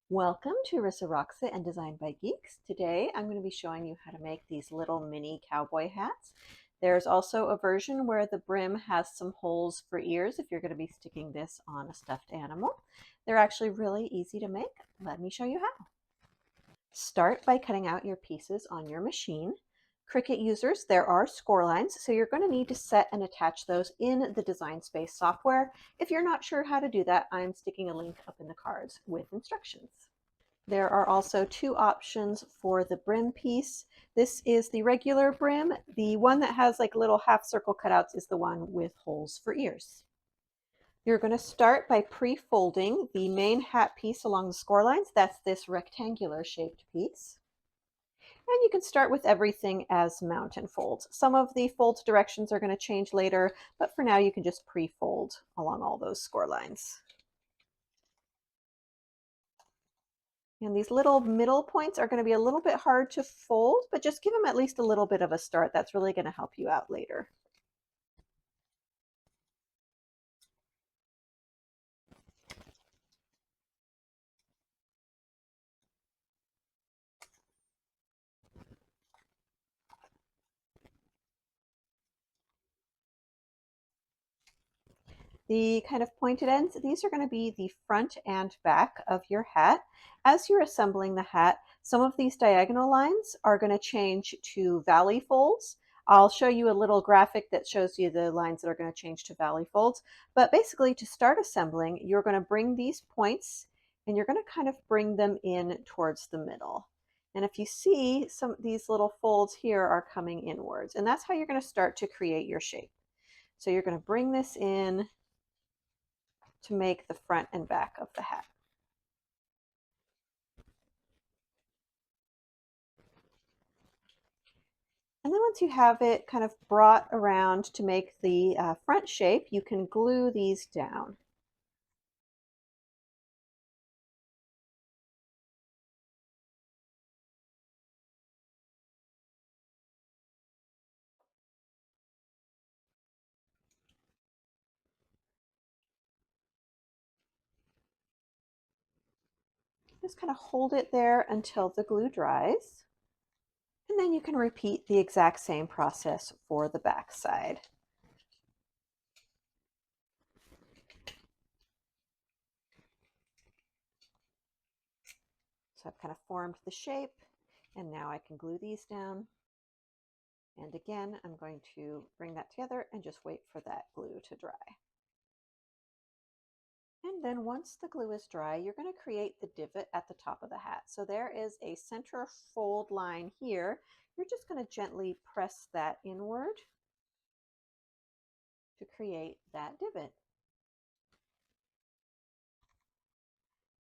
Welcome to Rissa Rocks It and Designed by Geeks. Today I'm going to be showing you how to make these little mini cowboy hats. There's also a version where the brim has some holes for ears if you're going to be sticking this on a stuffed animal. They're actually really easy to make. Let me show you how. Start by cutting out your pieces on your machine. Cricut users, there are score lines, so you're going to need to set and attach those in the Design Space software. If you're not sure how to do that, I'm sticking a link up in the cards with instructions. There are also two options for the brim piece. This is the regular brim. The one that has like little half circle cutouts is the one with holes for ears. You're going to start by pre-folding the main hat piece along the score lines. That's this rectangular shaped piece. And you can start with everything as mountain folds. Some of the fold directions are going to change later, but for now you can just pre-fold along all those score lines. And these little middle points are going to be a little bit hard to fold, but just give them at least a little bit of a start. That's really going to help you out later. The kind of pointed ends, these are going to be the front and back of your hat. As you're assembling the hat, some of these diagonal lines are going to change to valley folds. I'll show you a little graphic that shows you the lines that are going to change to valley folds. But basically, to start assembling, you're going to bring these points and you're going to kind of bring them in towards the middle. And if you see, some of these little folds here are coming inwards, and that's how you're going to start to create your shape. So you're going to bring this in to make the front and back of the hat. And then once you have it kind of brought around to make the front shape, you can glue these down. Just kind of hold it there until the glue dries. And then you can repeat the exact same process for the back side. So I've kind of formed the shape, and now I can glue these down. And again, I'm going to bring that together and just wait for that glue to dry. And then once the glue is dry, you're going to create the divot at the top of the hat. So there is a center fold line here. You're just going to gently press that inward to create that divot.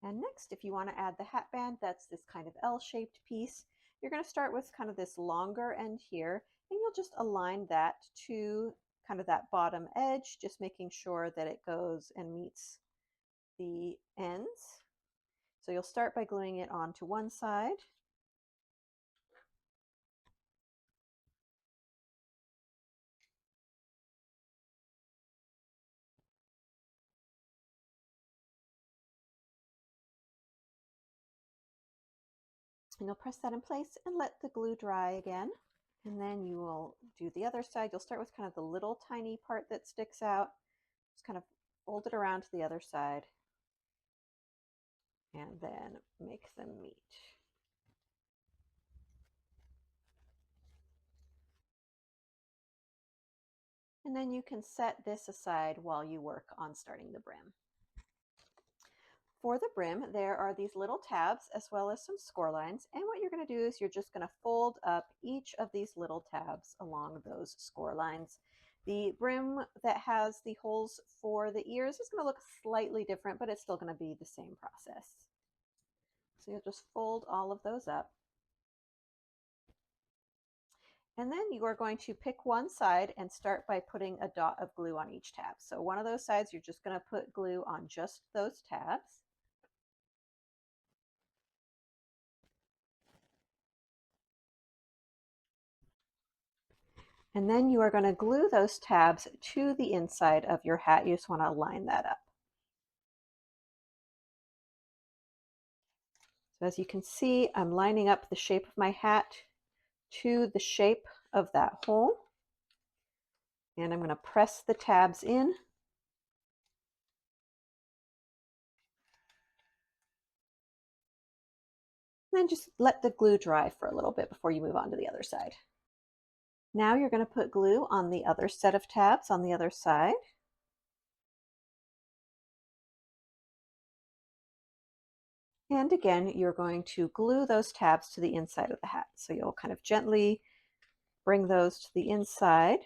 And next, if you want to add the hat band, that's this kind of L-shaped piece. You're going to start with kind of this longer end here, and you'll just align that to kind of that bottom edge, just making sure that it goes and meets the ends. So you'll start by gluing it onto one side. And you'll press that in place and let the glue dry again. And then you will do the other side. You'll start with kind of the little tiny part that sticks out. Just kind of fold it around to the other side and then make them meet. And then you can set this aside while you work on starting the brim. For the brim, there are these little tabs as well as some score lines. And what you're going to do is you're just going to fold up each of these little tabs along those score lines. The brim that has the holes for the ears is going to look slightly different, but it's still going to be the same process. So you'll just fold all of those up. And then you are going to pick one side and start by putting a dot of glue on each tab. So one of those sides, you're just going to put glue on just those tabs. And then you are going to glue those tabs to the inside of your hat. You just want to line that up. So as you can see, I'm lining up the shape of my hat to the shape of that hole. And I'm going to press the tabs in. And then just let the glue dry for a little bit before you move on to the other side. Now you're going to put glue on the other set of tabs on the other side. And again, you're going to glue those tabs to the inside of the hat. So you'll kind of gently bring those to the inside.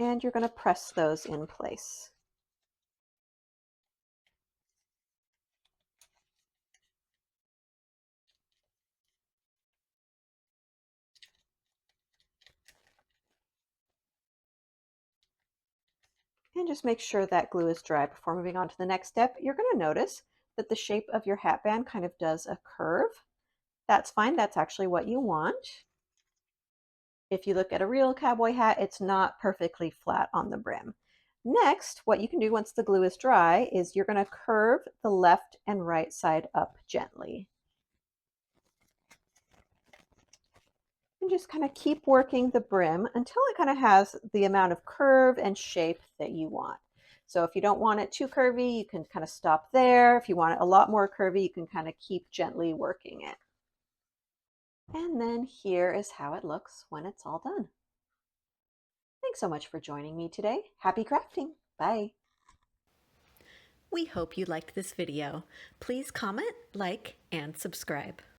And you're going to press those in place. And just make sure that glue is dry before moving on to the next step. You're going to notice that the shape of your hat band kind of does a curve. That's fine. That's actually what you want. If you look at a real cowboy hat, it's not perfectly flat on the brim. Next, what you can do once the glue is dry is you're going to curve the left and right side up gently. And just kind of keep working the brim until it kind of has the amount of curve and shape that you want. So if you don't want it too curvy, you can kind of stop there. If you want it a lot more curvy, you can kind of keep gently working it. And then here is how it looks when it's all done. Thanks so much for joining me today. Happy crafting. Bye. We hope you liked this video. Please comment, like, and subscribe.